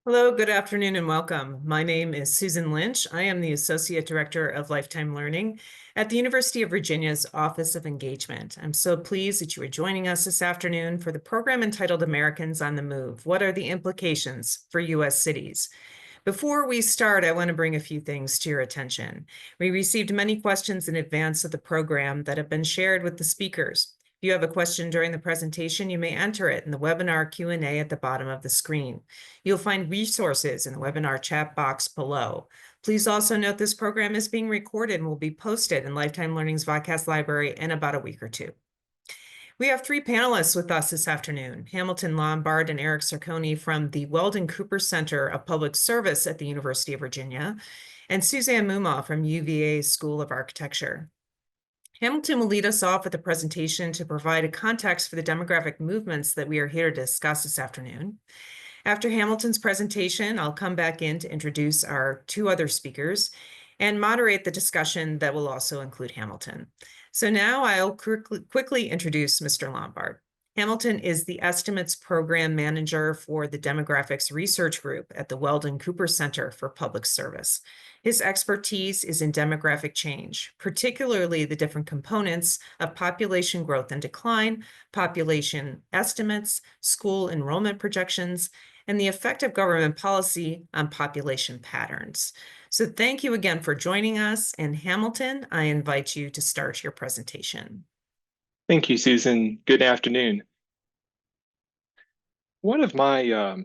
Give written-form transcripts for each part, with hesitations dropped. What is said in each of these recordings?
Hello, good afternoon, and welcome. My name is Susan Lynch. I am the Associate Director of Lifetime Learning at the University of Virginia's Office of Engagement. I'm so pleased that you are joining us this afternoon for the program entitled Americans on the Move. What are the implications for U.S. cities? Before we start, I want to bring a few things to your attention. We received many questions in advance of the program that have been shared with the speakers. If you have a question during the presentation, you may enter it in the webinar Q&A at the bottom of the screen. You'll find resources in the webinar chat box below. Please also note this program is being recorded and will be posted in Lifetime Learning's podcast library in about a week or two. We have three panelists with us this afternoon: Hamilton Lombard and Eric Scorsone from the Weldon Cooper Center of Public Service at the University of Virginia, and Suzanne Moomaw from UVA School of Architecture. Hamilton will lead us off with a presentation to provide a context for the demographic movements that we are here to discuss this afternoon. After Hamilton's presentation, I'll come back in to introduce our two other speakers and moderate the discussion that will also include Hamilton. So now I'll quickly introduce Mr. Lombard. Hamilton is the Estimates Program Manager for the Demographics Research Group at the Weldon Cooper Center for Public Service. His expertise is in demographic change, particularly the different components of population growth and decline, population estimates, school enrollment projections, and the effect of government policy on population patterns. So thank you again for joining us. And Hamilton, I invite you to start your presentation. Thank you, Susan. Good afternoon. One of my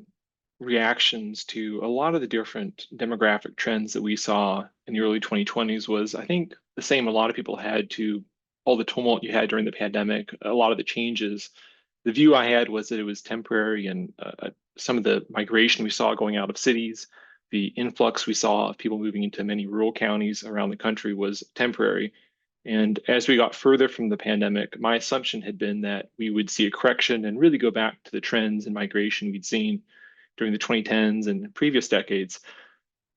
reactions to a lot of the different demographic trends that we saw in the early 2020s was, I think, the same a lot of people had to all the tumult you had during the pandemic, a lot of the changes. The view I had was that it was temporary, and some of the migration we saw going out of cities, the influx we saw of people moving into many rural counties around the country was temporary. And as we got further from the pandemic, my assumption had been that we would see a correction and really go back to the trends in migration we'd seen during the 2010s and previous decades.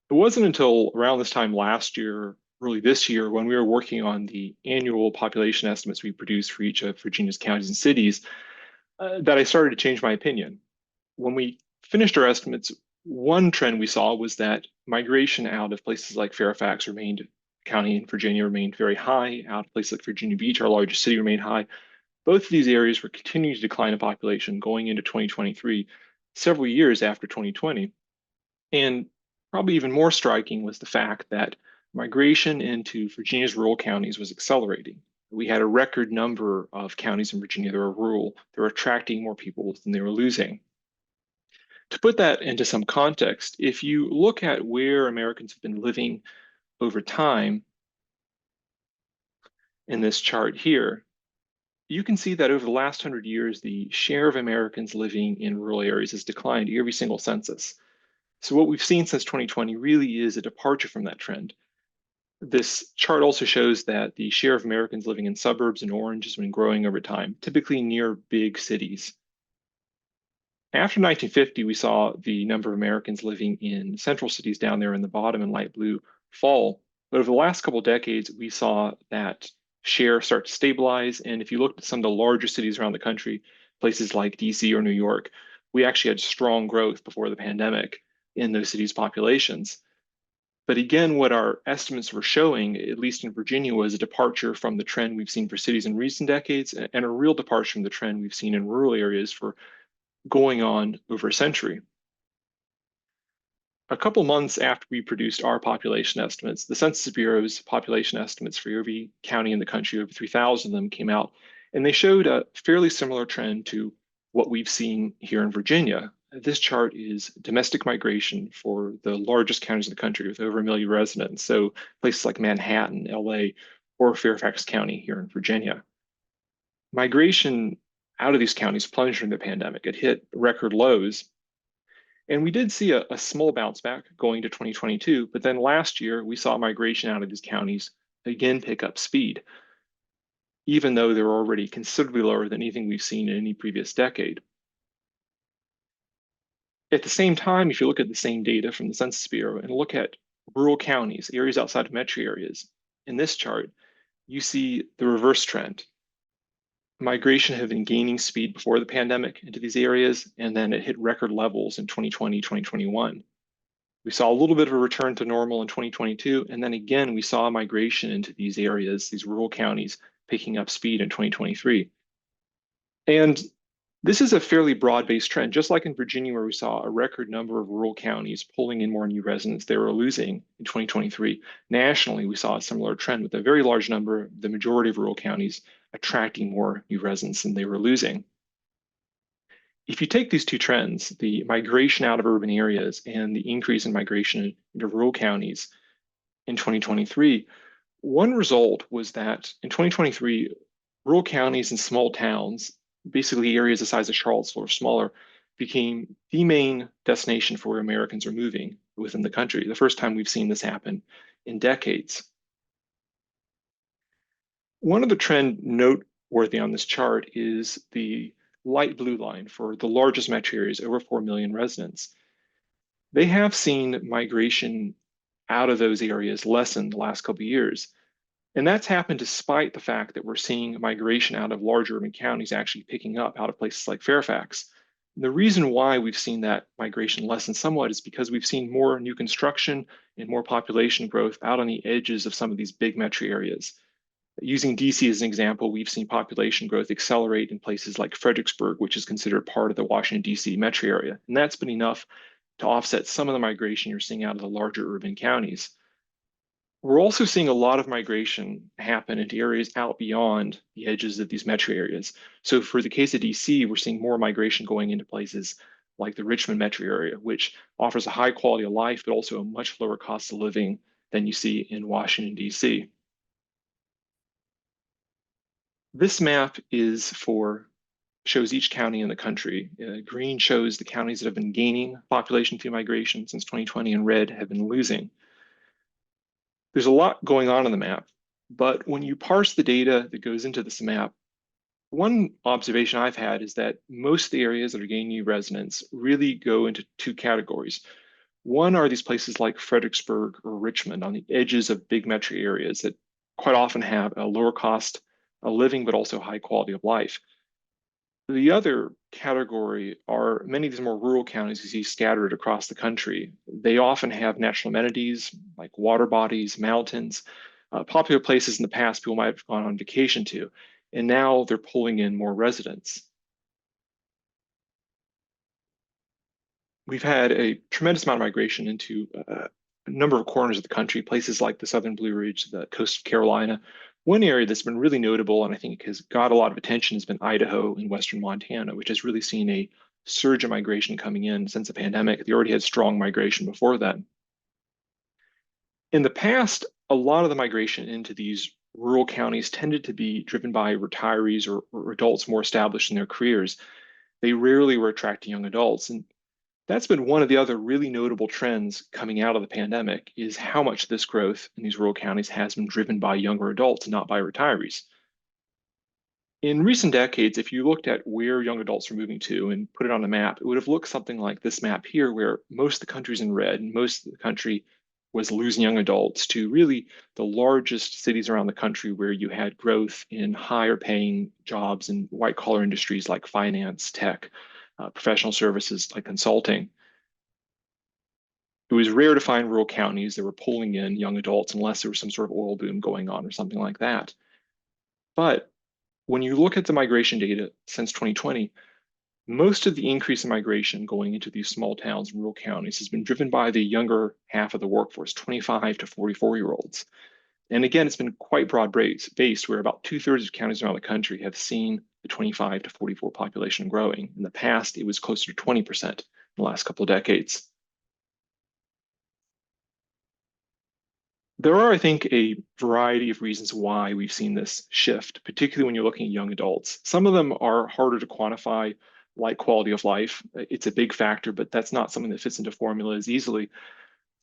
It wasn't until around this time last year, early this year, when we were working on the annual population estimates we produced for each of Virginia's counties and cities, that I started to change my opinion. When we finished our estimates, one trend we saw was that migration out of places like Fairfax County in Virginia remained very high. Out of places like Virginia Beach, our largest city, remained high. Both of these areas were continuing to decline in population going into 2023, several years after 2020. And probably even more striking was the fact that migration into Virginia's rural counties was accelerating. We had a record number of counties in Virginia that were rural. They were attracting more people than they were losing. To put that into some context, if you look at where Americans have been living over time in this chart here, you can see that over the last 100 years, the share of Americans living in rural areas has declined every single census. So what we've seen since 2020 really is a departure from that trend. This chart also shows that the share of Americans living in suburbs in orange has been growing over time, typically near big cities. After 1950, we saw the number of Americans living in central cities down there in the bottom in light blue fall. But over the last couple of decades, we saw that share start to stabilize. And if you look at some of the larger cities around the country, places like DC or New York, we actually had strong growth before the pandemic in those cities' populations. But again, what our estimates were showing, at least in Virginia, was a departure from the trend we've seen for cities in recent decades and a real departure from the trend we've seen in rural areas for going on over a century. A couple months after we produced our population estimates, the Census Bureau's population estimates for every county in the country, over 3,000 of them, came out, and they showed a fairly similar trend to what we've seen here in Virginia. This chart is domestic migration for the largest counties in the country with over 1 million residents, so places like Manhattan, LA, or Fairfax County here in Virginia. Migration out of these counties plunged during the pandemic. It hit record lows. And we did see a small bounce back going to 2022, but then last year we saw migration out of these counties again pick up speed, even though they're already considerably lower than anything we've seen in any previous decade. At the same time, if you look at the same data from the Census Bureau and look at rural counties, areas outside of metro areas, in this chart, you see the reverse trend. Migration had been gaining speed before the pandemic into these areas, and then it hit record levels in 2020, 2021. We saw a little bit of a return to normal in 2022, and then again, we saw migration into these areas, these rural counties, picking up speed in 2023. And this is a fairly broad-based trend, just like in Virginia, where we saw a record number of rural counties pulling in more new residents they were losing in 2023. Nationally, we saw a similar trend with a very large number, the majority of rural counties attracting more new residents than they were losing. If you take these two trends, the migration out of urban areas and the increase in migration into rural counties in 2023, one result was that in 2023, rural counties and small towns, basically areas the size of Charlottesville or smaller, became the main destination for where Americans are moving within the country. The first time we've seen this happen in decades. One of the trend noteworthy on this chart is the light blue line for the largest metro areas, over 4 million residents. They have seen migration out of those areas lessen the last couple of years. And that's happened despite the fact that we're seeing migration out of larger urban counties actually picking up out of places like Fairfax. The reason why we've seen that migration lessen somewhat is because we've seen more new construction and more population growth out on the edges of some of these big metro areas. Using DC as an example, we've seen population growth accelerate in places like Fredericksburg, which is considered part of the Washington, DC metro area. And that's been enough to offset some of the migration you're seeing out of the larger urban counties. We're also seeing a lot of migration happen into areas out beyond the edges of these metro areas. So for the case of DC, we're seeing more migration going into places like the Richmond metro area, which offers a high quality of life, but also a much lower cost of living than you see in Washington, DC. This map shows each county in the country. Green shows the counties that have been gaining population through migration since 2020, and red have been losing. There's a lot going on the map, but when you parse the data that goes into this map, one observation I've had is that most of the areas that are gaining new residents really go into two categories. One are these places like Fredericksburg or Richmond on the edges of big metro areas that quite often have a lower cost of living, but also high quality of life. The other category are many of these more rural counties you see scattered across the country. They often have natural amenities like water bodies, mountains, popular places in the past people might have gone on vacation to, and now they're pulling in more residents. We've had a tremendous amount of migration into a number of corners of the country, places like the Southern Blue Ridge, the coast of Carolina. One area that's been really notable and I think has got a lot of attention has been Idaho and Western Montana, which has really seen a surge of migration coming in since the pandemic. They already had strong migration before that. In the past, a lot of the migration into these rural counties tended to be driven by retirees or adults more established in their careers. They rarely were attracting young adults. And that's been one of the other really notable trends coming out of the pandemic is how much this growth in these rural counties has been driven by younger adults, not by retirees. In recent decades, if you looked at where young adults are moving to and put it on a map, it would have looked something like this map here, where most of the country's in red and most of the country was losing young adults to really the largest cities around the country where you had growth in higher paying jobs in white collar industries like finance, tech, professional services like consulting. It was rare to find rural counties that were pulling in young adults unless there was some sort of oil boom going on or something like that. But when you look at the migration data since 2020, most of the increase in migration going into these small towns and rural counties has been driven by the younger half of the workforce, 25 to 44-year-olds. And again, it's been quite broad-based, where about 2/3 of counties around the country have seen the 25 to 44 population growing. In the past, it was closer to 20% in the last couple of decades. There are, I think, a variety of reasons why we've seen this shift, particularly when you're looking at young adults. Some of them are harder to quantify, like quality of life. It's a big factor, but that's not something that fits into formulas easily.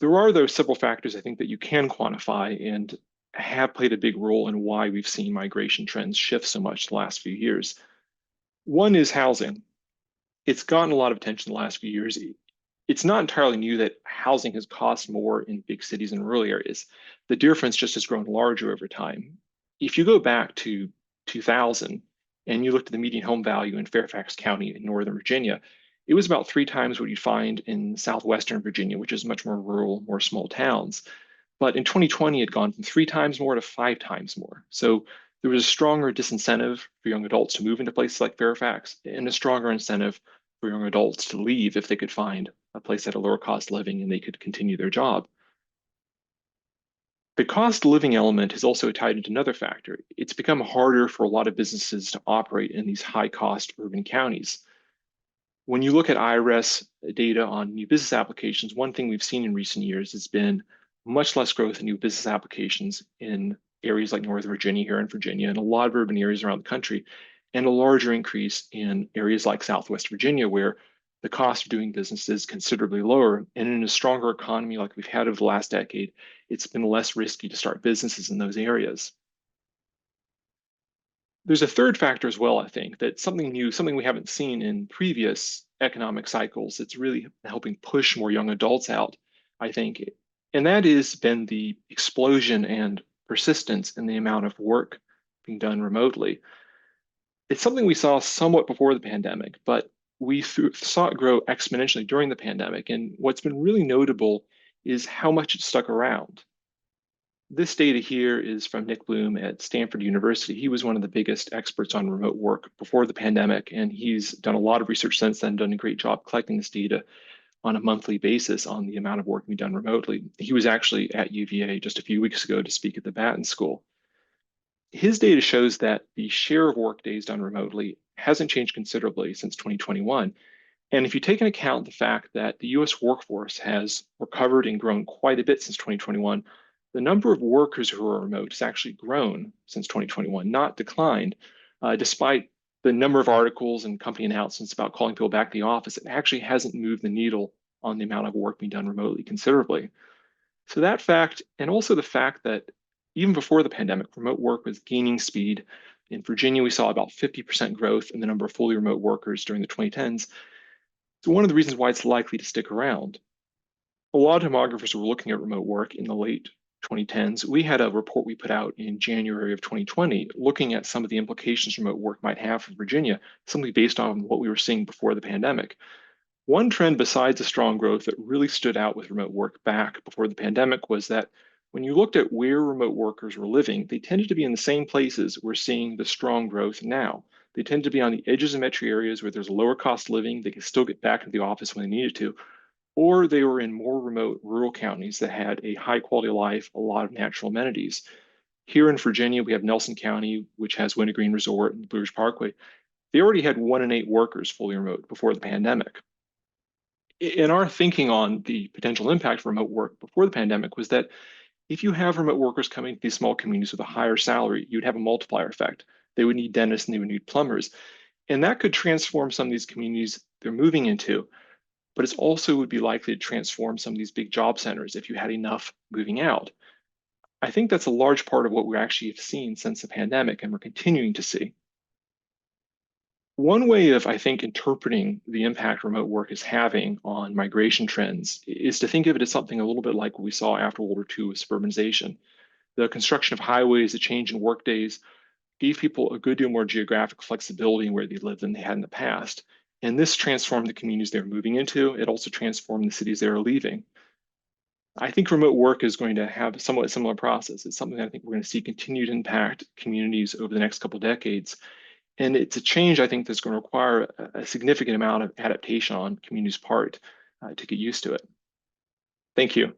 There are, though, several factors I think that you can quantify and have played a big role in why we've seen migration trends shift so much the last few years. One is housing. It's gotten a lot of attention the last few years. It's not entirely new that housing has cost more in big cities and rural areas. The difference just has grown larger over time. If you go back to 2000 and you looked at the median home value in Fairfax County in Northern Virginia, it was about 3 times what you'd find in southwestern Virginia, which is much more rural, more small towns. But in 2020, it had gone from 3 times more to 5 times more. So there was a stronger disincentive for young adults to move into places like Fairfax, and a stronger incentive for young adults to leave if they could find a place at a lower cost of living and they could continue their job. The cost of living element is also tied into another factor. It's become harder for a lot of businesses to operate in these high cost urban counties. When you look at IRS data on new business applications, one thing we've seen in recent years has been much less growth in new business applications in areas like Northern Virginia here in Virginia and a lot of urban areas around the country, and a larger increase in areas like Southwest Virginia, where the cost of doing business is considerably lower. And in a stronger economy like we've had over the last decade, it's been less risky to start businesses in those areas. There's a third factor as well, I think, that's something new, something we haven't seen in previous economic cycles. It's really helping push more young adults out, I think. And that has been the explosion and persistence in the amount of work being done remotely. It's something we saw somewhat before the pandemic, but we saw it grow exponentially during the pandemic. And what's been really notable is how much it stuck around. This data here is from Nick Bloom at Stanford University. He was one of the biggest experts on remote work before the pandemic, and he's done a lot of research since then, done a great job collecting this data on a monthly basis on the amount of work being done remotely. He was actually at UVA just a few weeks ago to speak at the Batten School. His data shows that the share of work days done remotely hasn't changed considerably since 2021. And if you take into account the fact that the US workforce has recovered and grown quite a bit since 2021, the number of workers who are remote has actually grown since 2021, not declined, despite the number of articles and company announcements about calling people back to the office. It actually hasn't moved the needle on the amount of work being done remotely considerably. So that fact, and also the fact that even before the pandemic, remote work was gaining speed. In Virginia, we saw about 50% growth in the number of fully remote workers during the 2010s. So one of the reasons why it's likely to stick around. A lot of demographers were looking at remote work in the late 2010s. We had a report we put out in January of 2020 looking at some of the implications remote work might have for Virginia, simply based on what we were seeing before the pandemic. One trend besides the strong growth that really stood out with remote work back before the pandemic was that when you looked at where remote workers were living, they tended to be in the same places we're seeing the strong growth now. They tend to be on the edges of metro areas where there's a lower cost of living. They can still get back into the office when they needed to, or they were in more remote rural counties that had a high quality of life, a lot of natural amenities. Here in Virginia, we have Nelson County, which has Wintergreen Resort and Blue Ridge Parkway. They already had 1 in 8 workers fully remote before the pandemic. In our thinking on the potential impact of remote work before the pandemic was that if you have remote workers coming to these small communities with a higher salary, you'd have a multiplier effect. They would need dentists and they would need plumbers. And that could transform some of these communities they're moving into, but it's also would be likely to transform some of these big job centers if you had enough moving out. I think that's a large part of what we actually have seen since the pandemic and we're continuing to see. One way of, I think, interpreting the impact remote work is having on migration trends is to think of it as something a little bit like what we saw after World War II with suburbanization. The construction of highways, the change in work days gave people a good deal more geographic flexibility in where they lived than they had in the past. And this transformed the communities they were moving into. It also transformed the cities they were leaving. I think remote work is going to have a somewhat similar process. It's something that I think we're going to see continued impact communities over the next couple of decades. And it's a change, I think, that's going to require a significant amount of adaptation on communities' part to get used to it. Thank you.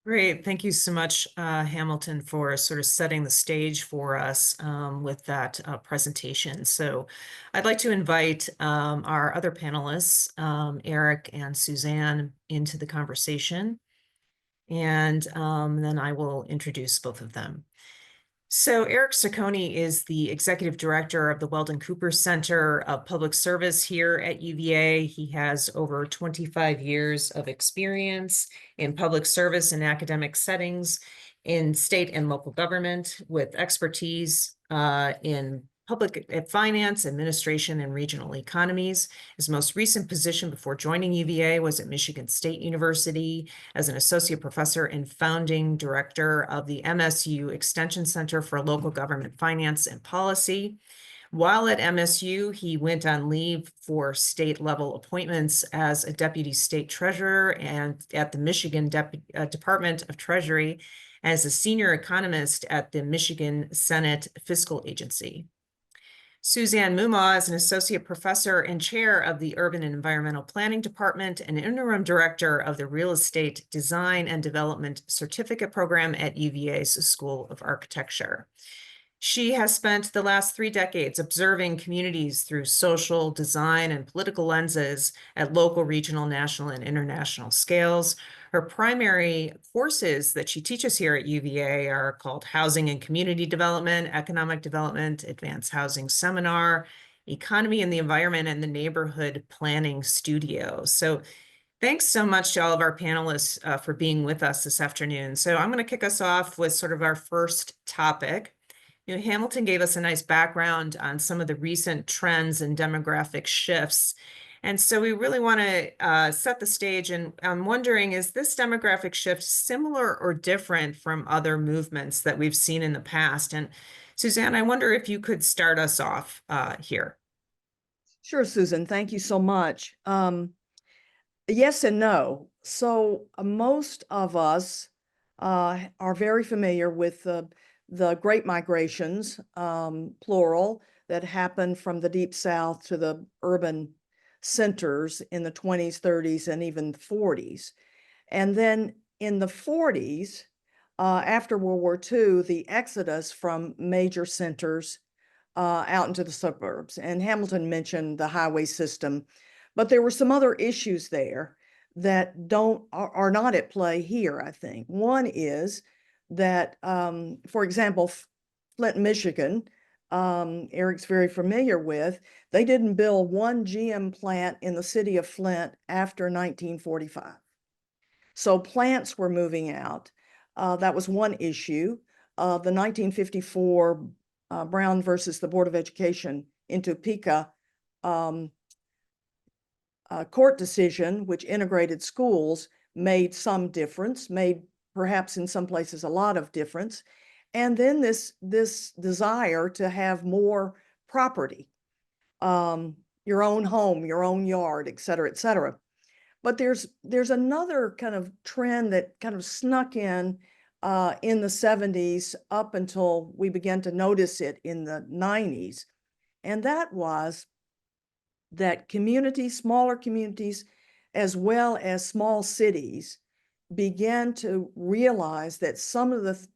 Great. Thank you so much, Hamilton, for sort of setting the stage for us with that presentation. So I'd like to invite our other panelists, Eric and Suzanne, into the conversation. And then I will introduce both of them. So Eric Scorsone is the executive director of the Weldon Cooper Center of Public Service here at UVA. He has over 25 years of experience in public service and academic settings in state and local government with expertise in public finance, administration, and regional economies. His most recent position before joining UVA was at Michigan State University as an associate professor and founding director of the MSU Extension Center for Local Government Finance and Policy. While at MSU, he went on leave for state level appointments as a deputy state treasurer and at the Michigan Department of Treasury as a senior economist at the Michigan Senate Fiscal Agency. Suzanne Moomaw is an associate professor and chair of the Urban and Environmental Planning Department and interim director of the Real Estate Design and Development Certificate Program at UVA's School of Architecture. She has spent the last 3 decades observing communities through social, design, and political lenses at local, regional, national, and international scales. Her primary courses that she teaches here at UVA are called Housing and Community Development, Economic Development, Advanced Housing Seminar, Economy and the Environment, and the Neighborhood Planning Studio. So thanks so much to all of our panelists for being with us this afternoon. So I'm going to kick us off with sort of our first topic. Hamilton gave us a nice background on some of the recent trends and demographic shifts. And so we really want to set the stage. And I'm wondering, is this demographic shift similar or different from other movements that we've seen in the past? And Suzanne, I wonder if you could start us off here. Sure, Susan. Thank you so much. Yes and no. So most of us are very familiar with the Great Migrations, plural, that happened from the Deep South to the urban centers in the 20s, 30s, and even 40s. And then in the 40s, after World War II, the exodus from major centers out into the suburbs. And Hamilton mentioned the highway system, but there were some other issues there that are not at play here, I think. One is that, for example, Flint, Michigan, Eric's very familiar with, they didn't build one GM plant in the city of Flint after 1945. So plants were moving out. That was one issue. The 1954 Brown versus the Board of Education in Topeka court decision, which integrated schools, made some difference, made perhaps in some places a lot of difference. And then this desire to have more property, your own home, your own yard, et cetera, et cetera. But there's another kind of trend that kind of snuck in the 70s up until we began to notice it in the 90s. And that was that communities, smaller communities, as well as small cities, began to realize that some of the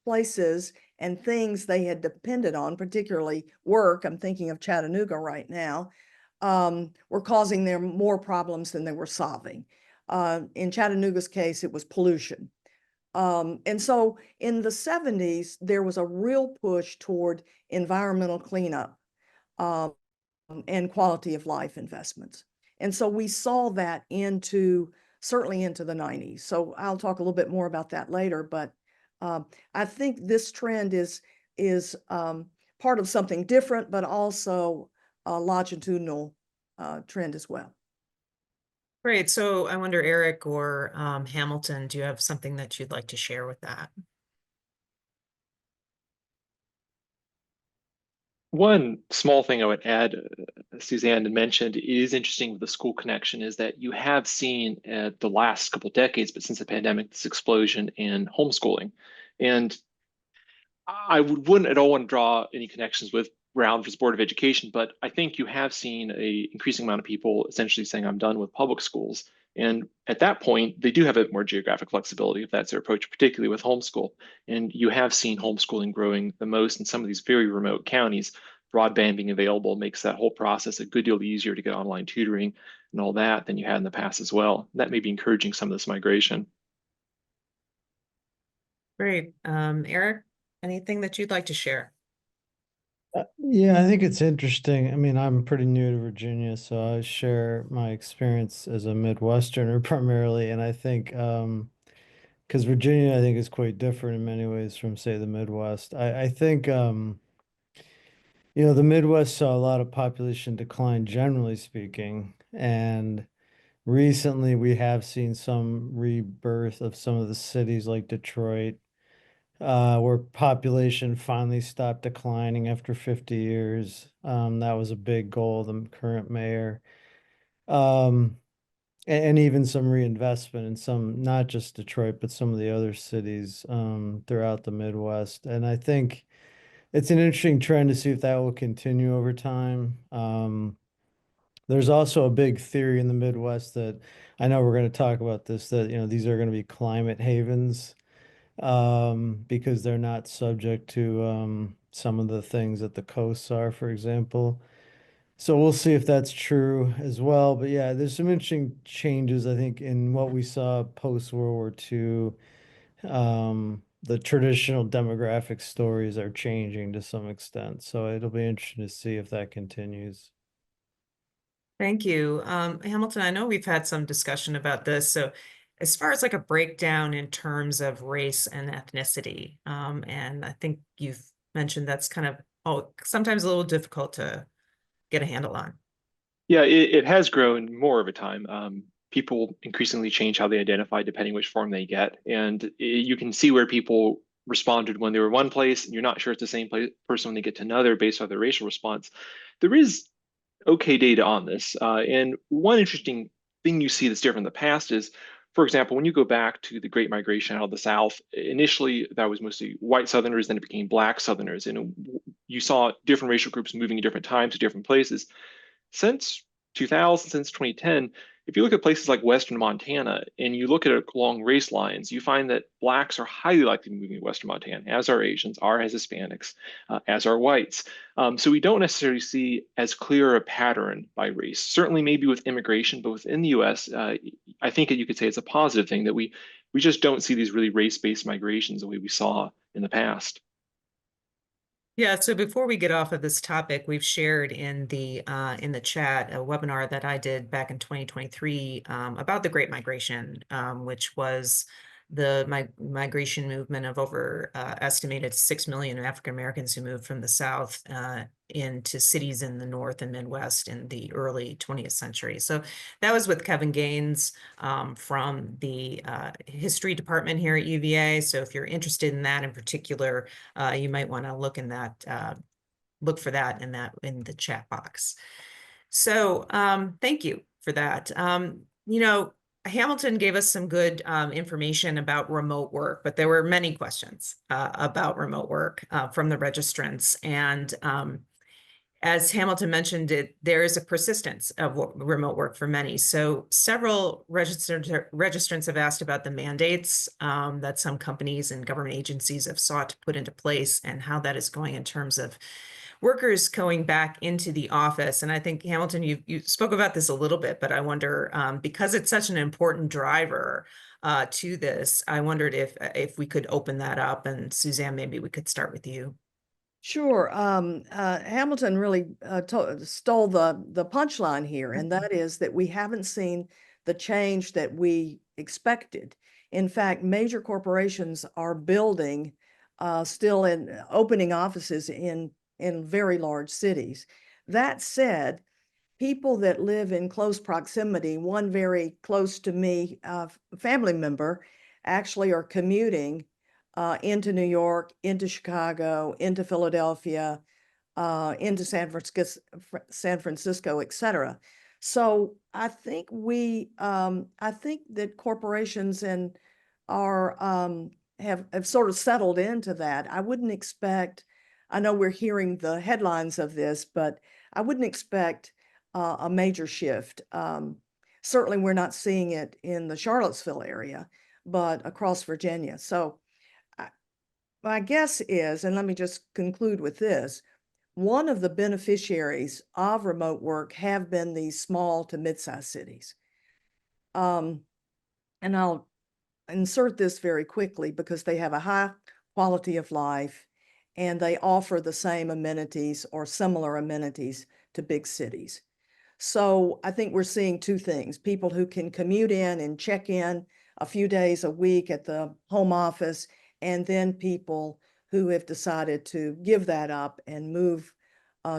places and things they had depended on, particularly work, I'm thinking of Chattanooga right now, were causing them more problems than they were solving. In Chattanooga's case, it was pollution. And so in the 70s, there was a real push toward environmental cleanup and quality of life investments. And so we saw that certainly into the 90s. So I'll talk a little bit more about that later, but I think this trend is part of something different, but also a longitudinal trend as well. Great. So I wonder, Eric or Hamilton, do you have something that you'd like to share with that? One small thing I would add, Suzanne had mentioned, is interesting with the school connection is that you have seen the last couple of decades, but since the pandemic, this explosion in homeschooling. And I wouldn't at all want to draw any connections with Brown versus Board of Education, but I think you have seen an increasing amount of people essentially saying, I'm done with public schools. And at that point, they do have a bit more geographic flexibility if that's their approach, particularly with homeschool. And you have seen homeschooling growing the most in some of these very remote counties. Broadband being available makes that whole process a good deal easier to get online tutoring and all that than you had in the past as well. That may be encouraging some of this migration. Great. Eric, anything that you'd like to share? Yeah, I think it's interesting. I mean, I'm pretty new to Virginia, so I share my experience as a Midwesterner primarily. And I think, because Virginia, I think, is quite different in many ways from, say, the Midwest. I think, the Midwest saw a lot of population decline, generally speaking. And recently we have seen some rebirth of some of the cities like Detroit, where population finally stopped declining after 50 years. That was a big goal of the current mayor. And even some reinvestment in some, not just Detroit, but some of the other cities throughout the Midwest. And I think it's an interesting trend to see if that will continue over time. There's also a big theory in the Midwest that I know we're going to talk about this, that, these are going to be climate havens because they're not subject to some of the things that the coasts are, for example. So we'll see if that's true as well. But yeah, there's some interesting changes, I think, in what we saw post World War II. The traditional demographic stories are changing to some extent. So it'll be interesting to see if that continues. Thank you. Hamilton, I know we've had some discussion about this. So as far as like a breakdown in terms of race and ethnicity, and I think you've mentioned that's kind of sometimes a little difficult to get a handle on. Yeah, it has grown more over time. People increasingly change how they identify depending which form they get. And you can see where people responded when they were one place, and you're not sure it's the same person when they get to another based on their racial response. There is okay data on this. And one interesting thing you see that's different in the past is, for example, when you go back to the Great Migration out of the South, initially that was mostly white Southerners, then it became Black Southerners. And you saw different racial groups moving at different times to different places. Since 2000, since 2010, if you look at places like Western Montana and you look at it along race lines, you find that Blacks are highly likely to be moving to Western Montana, as are Asians, as Hispanics, as are whites. So we don't necessarily see as clear a pattern by race. Certainly, maybe with immigration, but within the U.S., I think that you could say it's a positive thing that we just don't see these really race-based migrations the way we saw in the past. Yeah, so before we get off of this topic, we've shared in the chat a webinar that I did back in 2023 about the Great Migration, which was the migration movement of over estimated 6 million African Americans who moved from the South into cities in the North and Midwest in the early 20th century. So that was with Kevin Gaines from the history department here at UVA. So if you're interested in that in particular, you might want to look in that, look for that in the chat box. So thank you for that. Hamilton gave us some good information about remote work, but there were many questions about remote work from the registrants. And as Hamilton mentioned, there is a persistence of remote work for many. So several registrants have asked about the mandates that some companies and government agencies have sought to put into place and how that is going in terms of workers going back into the office. And I think, Hamilton, you spoke about this a little bit, but I wonder, because it's such an important driver to this, I wondered if we could open that up. And Suzanne, maybe we could start with you. Sure. Hamilton really stole the punchline here, and that is that we haven't seen the change that we expected. In fact, major corporations are building, still in opening offices in very large cities. That said, people that live in close proximity, one very close to me, family member, actually are commuting into New York, into Chicago, into Philadelphia, into San Francisco, et cetera. So I think I think that corporations have sort of settled into that. I wouldn't expect. I know we're hearing the headlines of this, but I wouldn't expect a major shift. Certainly, we're not seeing it in the Charlottesville area, but across Virginia. So my guess is, and let me just conclude with this, one of the beneficiaries of remote work have been these small to mid-sized cities. And I'll insert this very quickly because they have a high quality of life and they offer the same amenities or similar amenities to big cities. So I think we're seeing two things: people who can commute in and check in a few days a week at the home office, and then people who have decided to give that up and move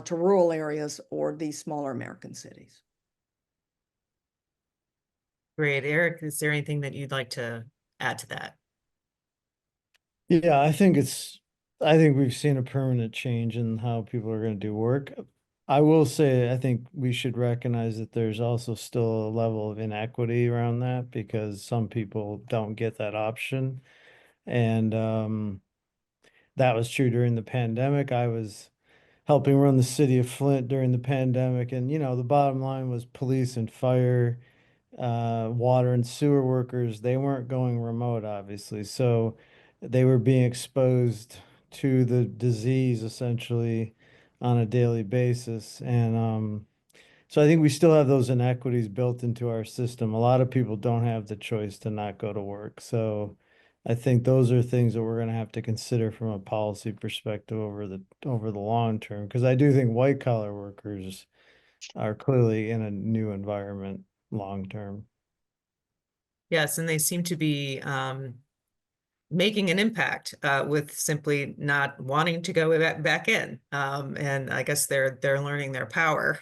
to rural areas or these smaller American cities. Great. Eric, is there anything that you'd like to add to that? Yeah, I think we've seen a permanent change in how people are going to do work. I will say, I think we should recognize that there's also still a level of inequity around that because some people don't get that option. And that was true during the pandemic. I was helping run the city of Flint during the pandemic. And, the bottom line was police and fire, water and sewer workers, they weren't going remote, obviously. So they were being exposed to the disease essentially on a daily basis. And so I think we still have those inequities built into our system. A lot of people don't have the choice to not go to work. So I think those are things that we're going to have to consider from a policy perspective over the long term. Because I do think white collar workers are clearly in a new environment long term. Yes, and they seem to be making an impact with simply not wanting to go back in. And I guess they're learning their power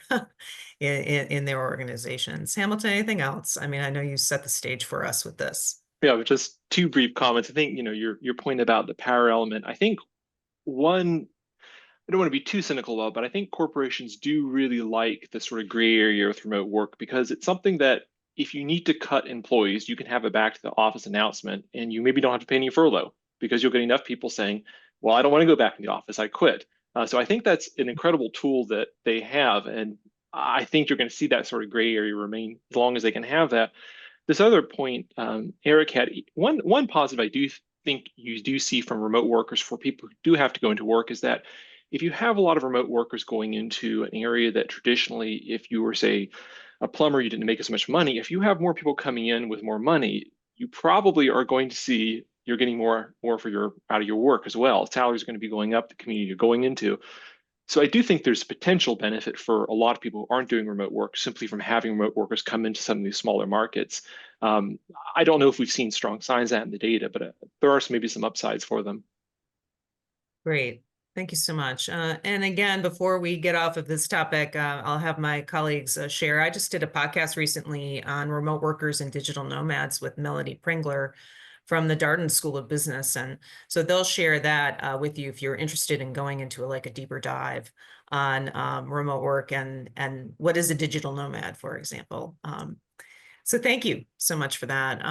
in their organizations. Hamilton, anything else? I mean, I know you set the stage for us with this. Yeah, but just two brief comments. I think, your point about the power element. I think one, I don't want to be too cynical about, but I think corporations do really like the sort of gray area with remote work because it's something that if you need to cut employees, you can have a back to the office announcement and you maybe don't have to pay any furlough because you'll get enough people saying, well, I don't want to go back in the office, I quit. So I think that's an incredible tool that they have. And I think you're going to see that sort of gray area remain as long as they can have that. This other point, Eric had one positive I do think you do see from remote workers for people who do have to go into work is that if you have a lot of remote workers going into an area that traditionally, if you were, say, a plumber, you didn't make as much money, if you have more people coming in with more money, you probably are going to see you're getting more for your out of your work as well. Salaries are going to be going up, the community you're going into. So I do think there's potential benefit for a lot of people who aren't doing remote work simply from having remote workers come into some of these smaller markets. I don't know if we've seen strong signs of that in the data, but there are maybe some upsides for them. Great. Thank you so much. And again, before we get off of this topic, I'll have my colleagues share. I just did a podcast recently on remote workers and digital nomads with Melody Pringler from the Darden School of Business. And so they'll share that with you if you're interested in going into a deeper dive on remote work and what is a digital nomad, for example. So thank you so much for that.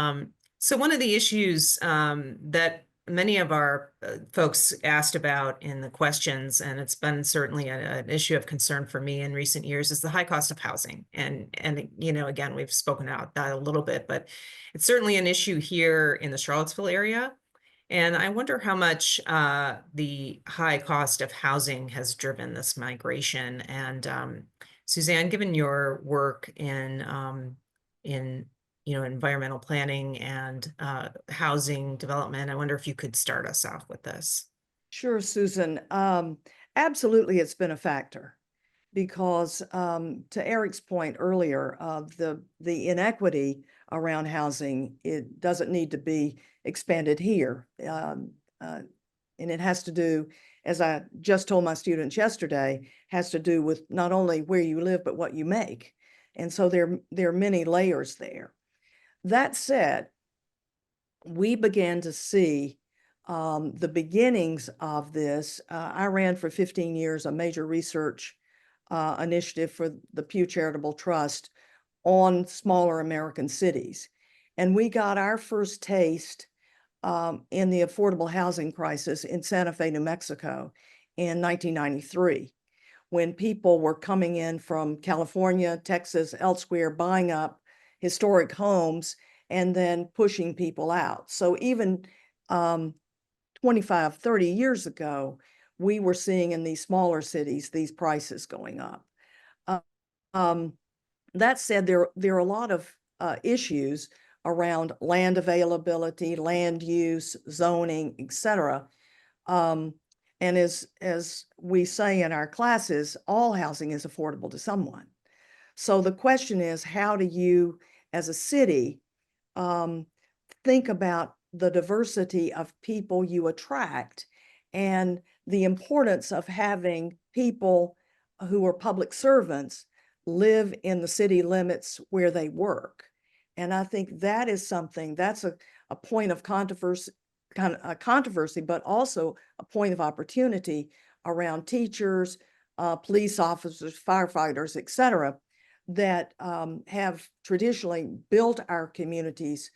So one of the issues that many of our folks asked about in the questions, and it's been certainly an issue of concern for me in recent years, is the high cost of housing. And again, we've spoken about that a little bit, but it's certainly an issue here in the Charlottesville area. And I wonder how much the high cost of housing has driven this migration. And Suzanne, given your work in environmental planning and housing development, I wonder if you could start us off with this. Sure, Susan. Absolutely, it's been a factor because to Eric's point earlier of the inequity around housing, it doesn't need to be expanded here. And it has to do, as I just told my students yesterday, has to do with not only where you live, but what you make. And so there are many layers there. That said, we began to see the beginnings of this. I ran for 15 years a major research initiative for the Pew Charitable Trust on smaller American cities. And we got our first taste in the affordable housing crisis in Santa Fe, New Mexico in 1993, when people were coming in from California, Texas, elsewhere, buying up historic homes and then pushing people out. So even 25, 30 years ago, we were seeing in these smaller cities, these prices going up. That said, there are a lot of issues around land availability, land use, zoning, et cetera. And as we say in our classes, all housing is affordable to someone. So the question is, how do you, as a city, think about the diversity of people you attract and the importance of having people who are public servants live in the city limits where they work. And I think that is something, that's a point of controversy kind of a controversy, but also a point of opportunity around teachers, police officers, firefighters, et cetera, that have traditionally built our communities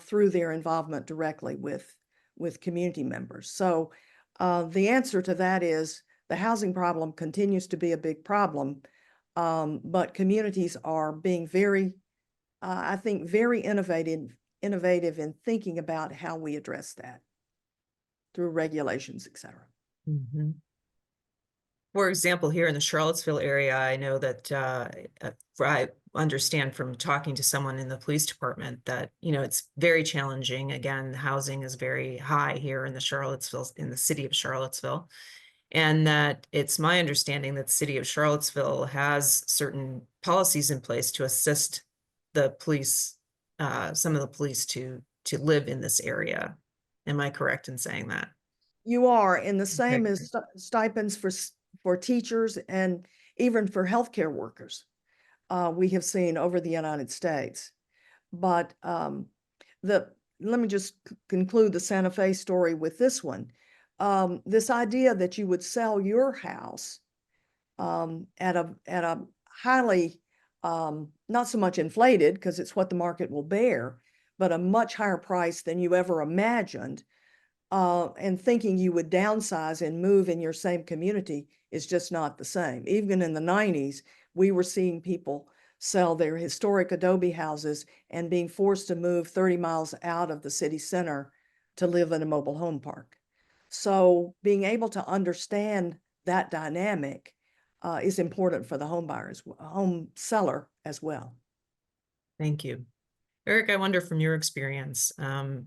through their involvement directly with community members. So the answer to that is the housing problem continues to be a big problem, but communities are being very, I think, very innovative in thinking about how we address that through regulations, et cetera. Mhm. For example, here in the Charlottesville area, I know that I understand from talking to someone in the police department that, you know, it's very challenging. Again, housing is very high here in the city of Charlottesville. And that it's my understanding that the city of Charlottesville has certain policies in place to assist the police, some of the police to live in this area. Am I correct in saying that? You are, and the same Okay. as stipends for teachers and even for healthcare workers. We have seen over the United States. But let me just conclude the Santa Fe story with this one. This idea that you would sell your house at a highly, not so much inflated, because it's what the market will bear, but a much higher price than you ever imagined, and thinking you would downsize and move in your same community is just not the same. Even in the 90s, we were seeing people sell their historic adobe houses and being forced to move 30 miles out of the city center to live in a mobile home park. So being able to understand that dynamic is important for the home seller as well. Thank you. Eric, I wonder from your experience, the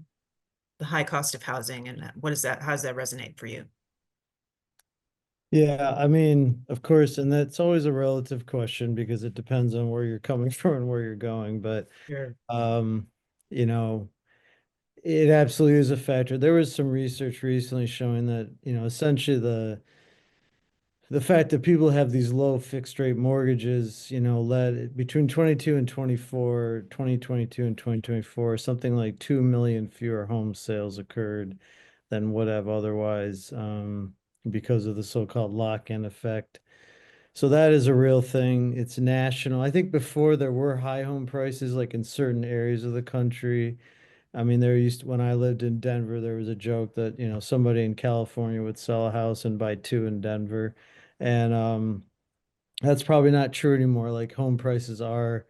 high cost of housing and how does that resonate for you? Yeah, I mean, of course, and that's always a relative question because it depends on where you're coming from and where you're going. But Sure. you know, it absolutely is a factor. There was some research recently showing that, essentially the fact that people have these low fixed rate mortgages, led between 22 and 24, 2022 and 2024, something like 2 million fewer home sales occurred than would have otherwise, because of the so-called lock-in effect. So that is a real thing. It's national. I think before there were high home prices, like in certain areas of the country. I mean, when I lived in Denver, there was a joke that, somebody in California would sell a house and buy two in Denver. And that's probably not true anymore. Like home prices are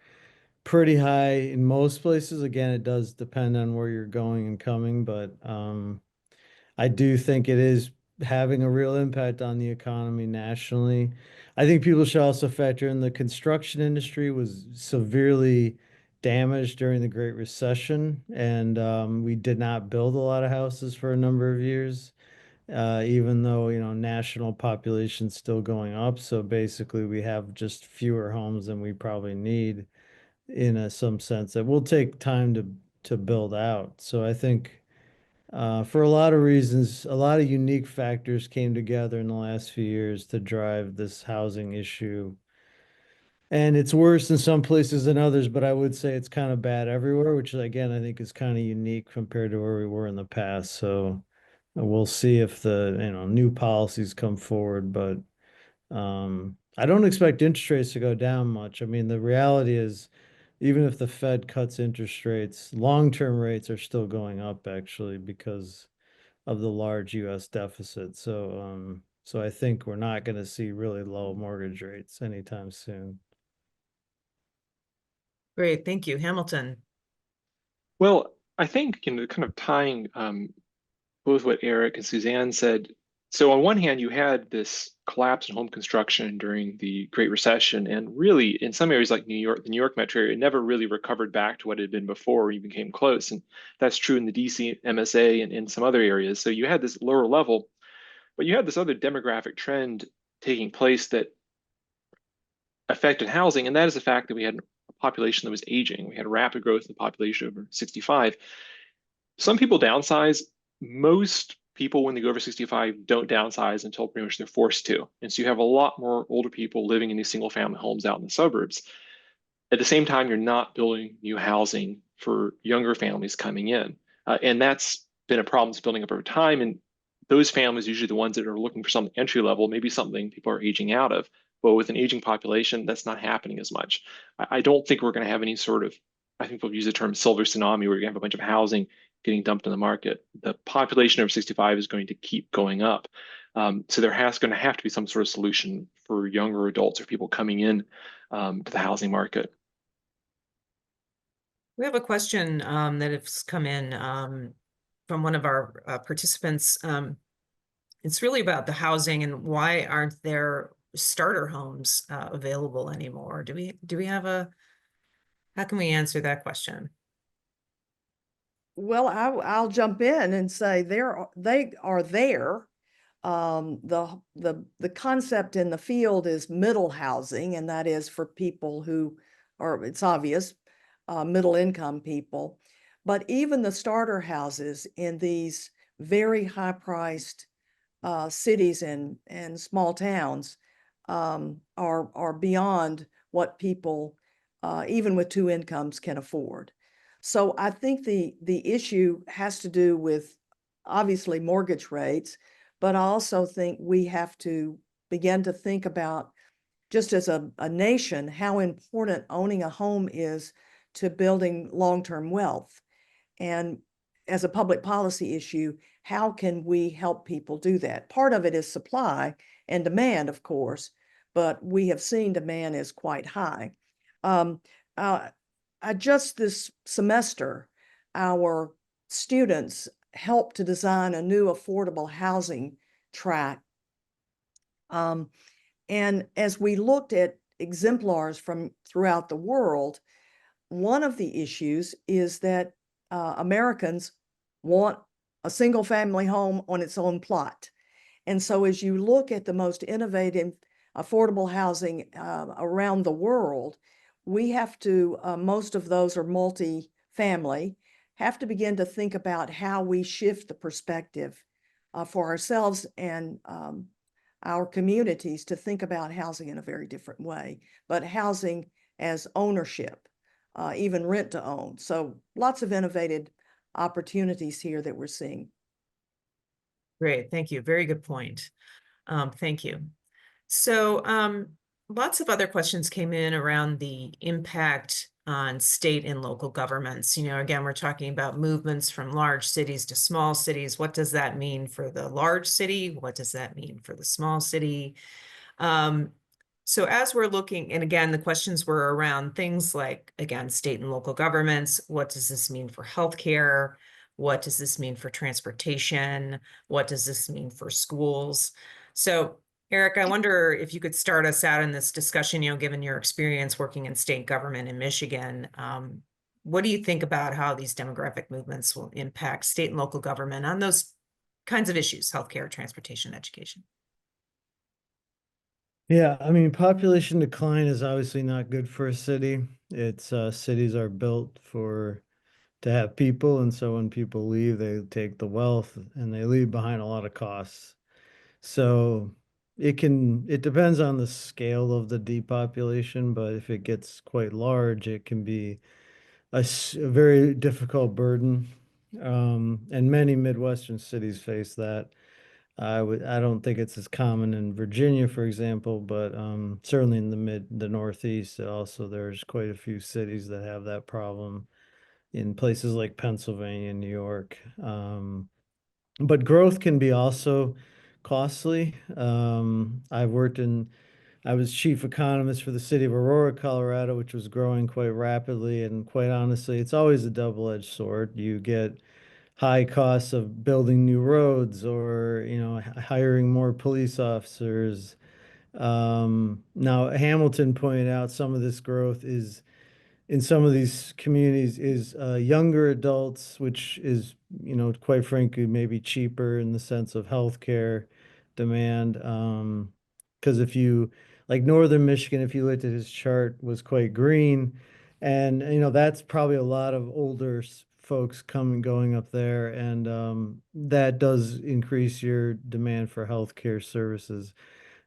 pretty high in most places. Again, it does depend on where you're going and coming, but I do think it is having a real impact on the economy nationally. I think people should also factor in the construction industry was severely damaged during the Great Recession, and we did not build a lot of houses for a number of years, even though, national population's still going up. So basically, we have just fewer homes than we probably need in some sense that will take time to build out. So I think for a lot of reasons, a lot of unique factors came together in the last few years to drive this housing issue. And it's worse in some places than others, but I would say it's kind of bad everywhere, which again, I think is kind of unique compared to where we were in the past. So we'll see if the, new policies come forward, but I don't expect interest rates to go down much. I mean, the reality is, even if the Fed cuts interest rates, long-term rates are still going up actually because of the large US deficit. So I think we're not going to see really low mortgage rates anytime soon. Great, thank you. Hamilton. Well, I think, kind of tying both what Eric and Suzanne said. So on one hand, you had this collapse in home construction during the Great Recession, and really in some areas like New York, the New York metro area, it never really recovered back to what it had been before or even came close. And that's true in the DC MSA and in some other areas. So you had this lower level, but you had this other demographic trend taking place that affected housing, and that is the fact that we had a population that was aging. We had rapid growth in the population over 65. Some people downsize. Most people, when they go over 65, don't downsize until pretty much they're forced to. And so you have a lot more older people living in these single family homes out in the suburbs. At the same time, you're not building new housing for younger families coming in. And that's been a problem that's building up over time. And those families are usually the ones that are looking for something entry level, maybe something people are aging out of. But with an aging population, that's not happening as much. I don't think we're going to have any sort of, I think we'll use the term silver tsunami, where you're going to have a bunch of housing getting dumped in the market. The population over 65 is going to keep going up. So there going to have to be some sort of solution for younger adults or people coming in to the housing market. We have a question that has come in from one of our participants. It's really about the housing and why aren't there starter homes available anymore? Do we have how can we answer that question? Well, I'll jump in and say they are there. The concept in the field is middle housing, and that is for people who are, it's obvious, middle income people. But even the starter houses in these very high priced cities and small towns are beyond what people, even with two incomes, can afford. So I think the issue has to do with obviously mortgage rates, but I also think we have to begin to think about, just as a nation, how important owning a home is to building long-term wealth. And as a public policy issue, how can we help people do that? Part of it is supply and demand, of course, but we have seen demand is quite high. Just this semester, our students helped to design a new affordable housing track. And as we looked at exemplars from throughout the world, one of the issues is that Americans want a single family home on its own plot. And so as you look at the most innovative affordable housing around the world, we have to, most of those are multi-family, have to begin to think about how we shift the perspective for ourselves and our communities to think about housing in a very different way, but housing as ownership, even rent to own. So lots of innovative opportunities here that we're seeing. Great, thank you. Very good point. Thank you. So lots of other questions came in around the impact on state and local governments. You know, again, we're talking about movements from large cities to small cities. What does that mean for the large city? What does that mean for the small city? So as we're looking, and again, the questions were around things like, again, state and local governments. What does this mean for healthcare? What does this mean for transportation? What does this mean for schools? So Eric, I wonder if you could start us out in this discussion, you know, given your experience working in state government in Michigan. What do you think about how these demographic movements will impact state and local government on those kinds of issues, healthcare, transportation, education? Yeah, I mean, population decline is obviously not good for a city. It's cities are built to have people, and so when people leave, they take the wealth and they leave behind a lot of costs. So it depends on the scale of the depopulation, but if it gets quite large, it can be a very difficult burden. And many Midwestern cities face that. I don't think it's as common in Virginia, for example, but certainly in the Northeast, also there's quite a few cities that have that problem in places like Pennsylvania and New York. But growth can be also costly. I was chief economist for the city of Aurora, Colorado, which was growing quite rapidly. And quite honestly, it's always a double-edged sword. You get high costs of building new roads or, you know, hiring more police officers. Now, Hamilton pointed out some of this growth is in some of these communities is younger adults, which is, you know, quite frankly, maybe cheaper in the sense of healthcare demand. Because if you, like Northern Michigan, if you looked at his chart, was quite green. And, you know, that's probably a lot of older folks coming going up there. And that does increase your demand for healthcare services,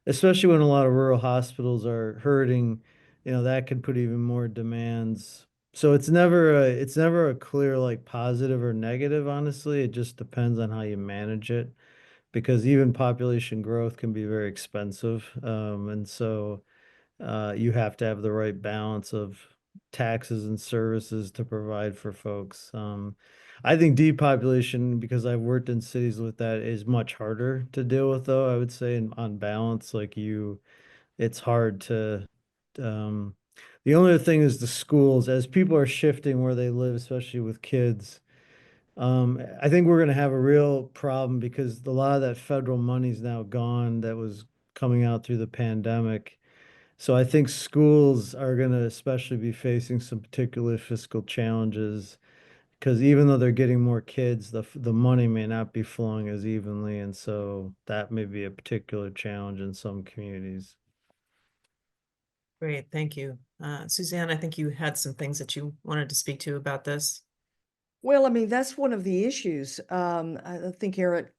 especially when a lot of rural hospitals are hurting. You know, that could put even more demands So it's never a clear like positive or negative, honestly. It just depends on how you manage it because even population growth can be very expensive. And so you have to have the right balance of taxes and services to provide for folks. I think depopulation, because I've worked in cities with that, is much harder to deal with, though, I would say, on balance, it's hard to, um, the only thing is the schools, as people are shifting where they live, especially with kids. I think we're going to have a real problem because a lot of that federal money's now gone that was coming out through the pandemic. So I think schools are going to especially be facing some particular fiscal challenges because even though they're getting more kids, the money may not be flowing as evenly, and so that may be a particular challenge in some communities. Great, thank you. Suzanne, I think you had some things that you wanted to speak to about this. Well, I mean, that's one of the issues. I think Eric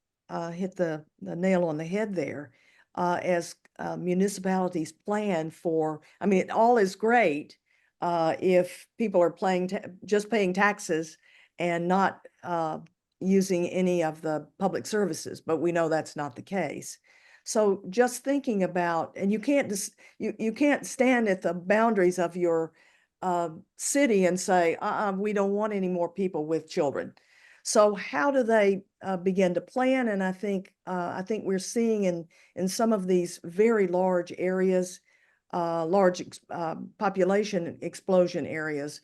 hit the nail on the head there. As municipalities plan for, I mean, it all is great if people are just paying taxes and not using any of the public services, but we know that's not the case. So just thinking about, and you can't just you can't stand at the boundaries of your city and say, we don't want any more people with children. So how do they begin to plan? And I think we're seeing in some of these very large areas, population explosion areas,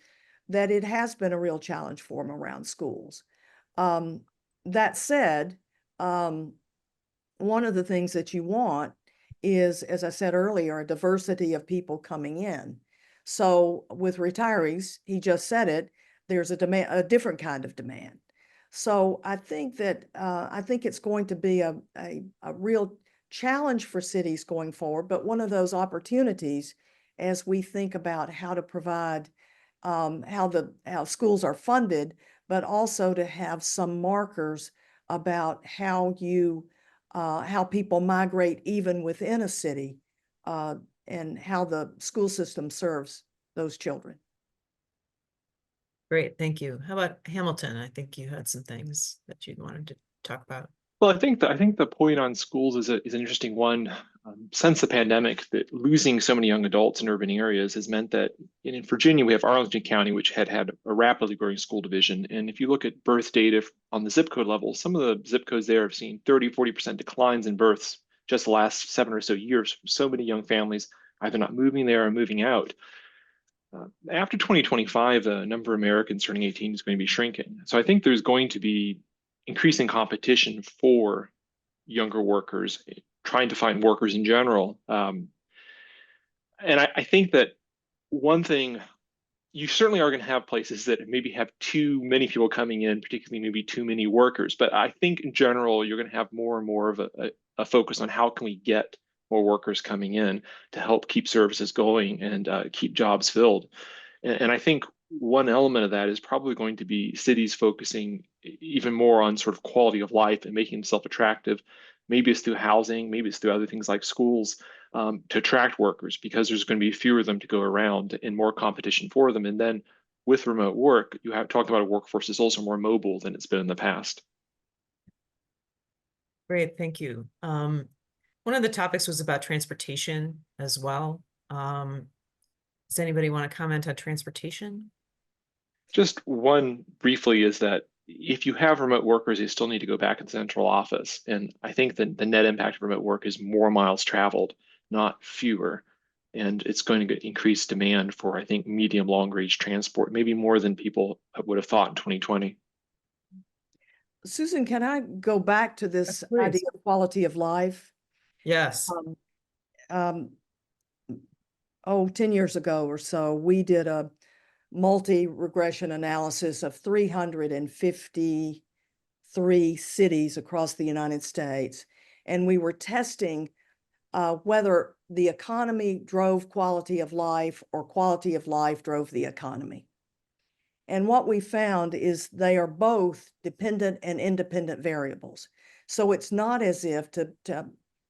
that it has been a real challenge for them around schools. That said, one of the things that you want is, as I said earlier, a diversity of people coming in. So with retirees, he just said it, there's a different kind of demand. So I think that I think it's going to be a real challenge for cities going forward, but one of those opportunities as we think about how to provide how schools are funded, but also to have some markers about how people migrate even within a city, and how the school system serves those children. Great, thank you. How about Hamilton? I think you had some things that you wanted to talk about. Well, I think the point on schools is an interesting one. Since the pandemic, that losing so many young adults in urban areas has meant that in Virginia, we have Arlington County, which had a rapidly growing school division. And if you look at birth data on the zip code level, some of the zip codes there have seen 30–40% declines in births just the last 7 or so years. So many young families either not moving there or moving out. After 2025, the number of Americans turning 18 is going to be shrinking. So I think there's going to be increasing competition for younger workers, trying to find workers in general. And I think that one thing, you certainly are going to have places that maybe have too many people coming in, particularly maybe too many workers. But I think in general, you're going to have more and more of a focus on how can we get more workers coming in to help keep services going and keep jobs filled. And I think one element of that is probably going to be cities focusing even more on sort of quality of life and making themselves attractive. Maybe it's through housing, maybe it's through other things like schools, to attract workers because there's going to be fewer of them to go around and more competition for them. And then with remote work, you have talked about a workforce that's also more mobile than it's been in the past. Great, thank you. One of the topics was about transportation as well. Does anybody want to comment on transportation? Just one briefly is that if you have remote workers, they still need to go back in central office. And I think that the net impact of remote work is more miles traveled, not fewer. And it's going to increase demand for, I think, medium long range transport, maybe more than people would have thought in 2020. Susan, can I go back to this Please. idea of quality of life? Yes. 10 years ago or so, we did a multi-regression analysis of 353 cities across the United States. And we were testing whether the economy drove quality of life or quality of life drove the economy. And what we found is they are both dependent and independent variables. So it's not as if, to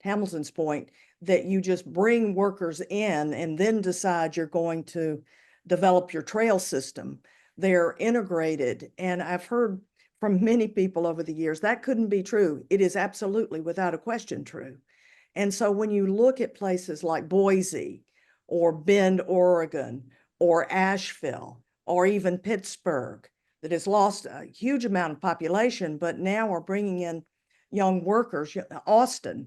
Hamilton's point, that you just bring workers in and then decide you're going to develop your trail system. They're integrated. And I've heard from many people over the years that couldn't be true. It is absolutely, without a question, true. And so when you look at places like Boise or Bend, Oregon, or Asheville, or even Pittsburgh, that has lost a huge amount of population, but now are bringing in young workers. Austin,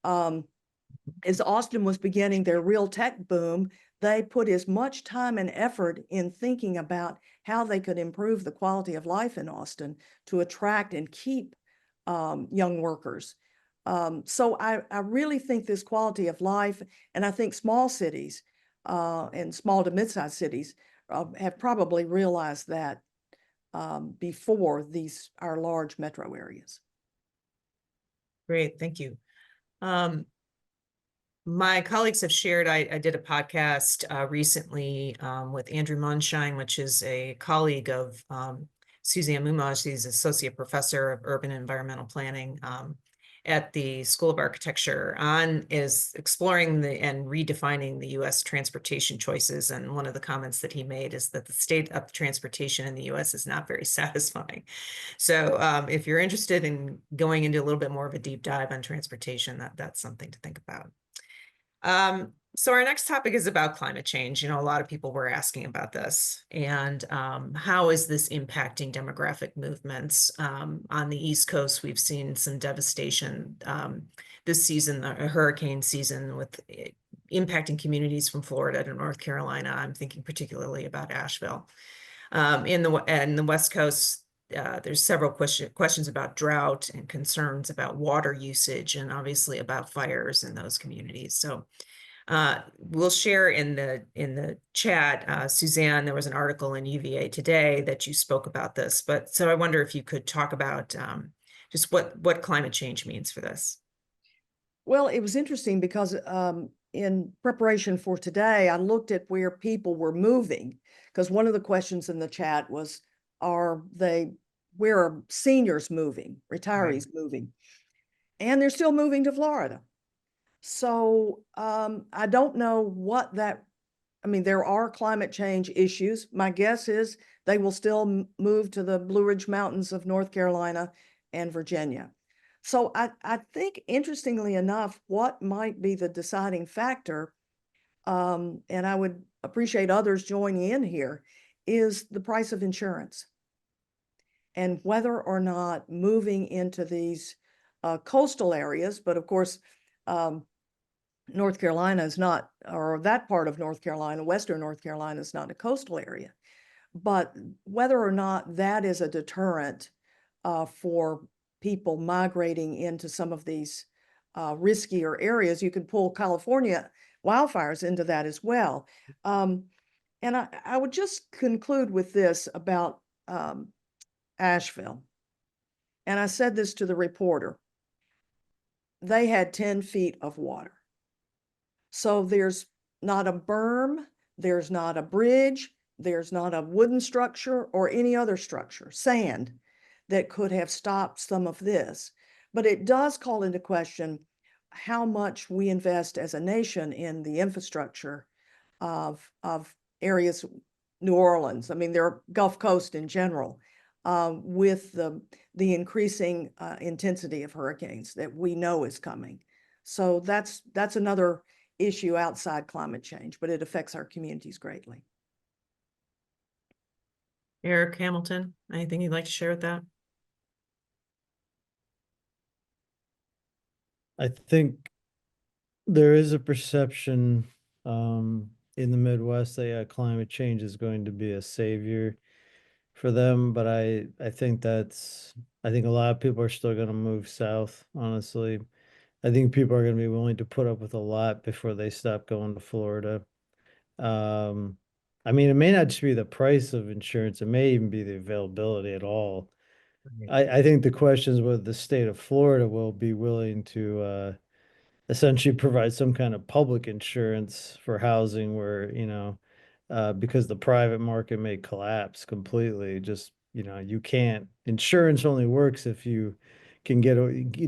as Austin was beginning their real tech boom, they put as much time and effort in thinking about how they could improve the quality of life in Austin to attract and keep young workers. So I really think this quality of life, and I think small cities and small to mid-sized cities have probably realized that before our large metro areas. Great, thank you. My colleagues have shared, I did a podcast recently with Andrew Monshine, which is a colleague of Suzanne Moomaw. She's Associate Professor of Urban and Environmental Planning at the School of Architecture, is exploring and redefining the U.S. transportation choices. And one of the comments that he made is that the state of transportation in the U.S. is not very satisfying. So if you're interested in going into a little bit more of a deep dive on transportation, that's something to think about. So our next topic is about climate change. A lot of people were asking about this, and how is this impacting demographic movements? On the East Coast, we've seen some devastation this season, the hurricane season, with impacting communities from Florida to North Carolina. I'm thinking particularly about Asheville. In the West Coast, there's several questions about drought and concerns about water usage, and obviously about fires in those communities. So we'll share in the chat, Suzanne, there was an article in UVA Today that you spoke about this, but so I wonder if you could talk about just what climate change means for this. Well, it was interesting because in preparation for today, I looked at where people were moving, because one of the questions in the chat was, where are seniors moving, retirees moving? And they're still moving to Florida. So I don't know there are climate change issues. My guess is they will still move to the Blue Ridge Mountains of North Carolina and Virginia. So I think, interestingly enough, what might be the deciding factor, and I would appreciate others joining in here, is the price of insurance. And whether or not moving into these coastal areas, but of course, North Carolina is not, or that part of North Carolina, Western North Carolina, is not a coastal area. But whether or not that is a deterrent for people migrating into some of these riskier areas, you could pull California wildfires into that as well. And I would just conclude with this about Asheville. And I said this to the reporter. They had 10 feet of water. So there's not a berm, there's not a bridge, there's not a wooden structure or any other structure, sand, that could have stopped some of this. But it does call into question how much we invest as a nation in the infrastructure of areas, New Orleans, their Gulf Coast in general, with the increasing intensity of hurricanes that we know is coming. So that's another issue outside climate change, but it affects our communities greatly. Eric Hamilton, anything you'd like to share with that? I think there is a perception in the Midwest that climate change is going to be a savior for them, but I think I think a lot of people are still going to move south, honestly. I think people are going to be willing to put up with a lot before they stop going to Florida. It may not just be the price of insurance, it may even be the availability at all. I think the question is whether the state of Florida will be willing to essentially provide some kind of public insurance for housing where, because the private market may collapse completely. Just, you can't, insurance only works if you can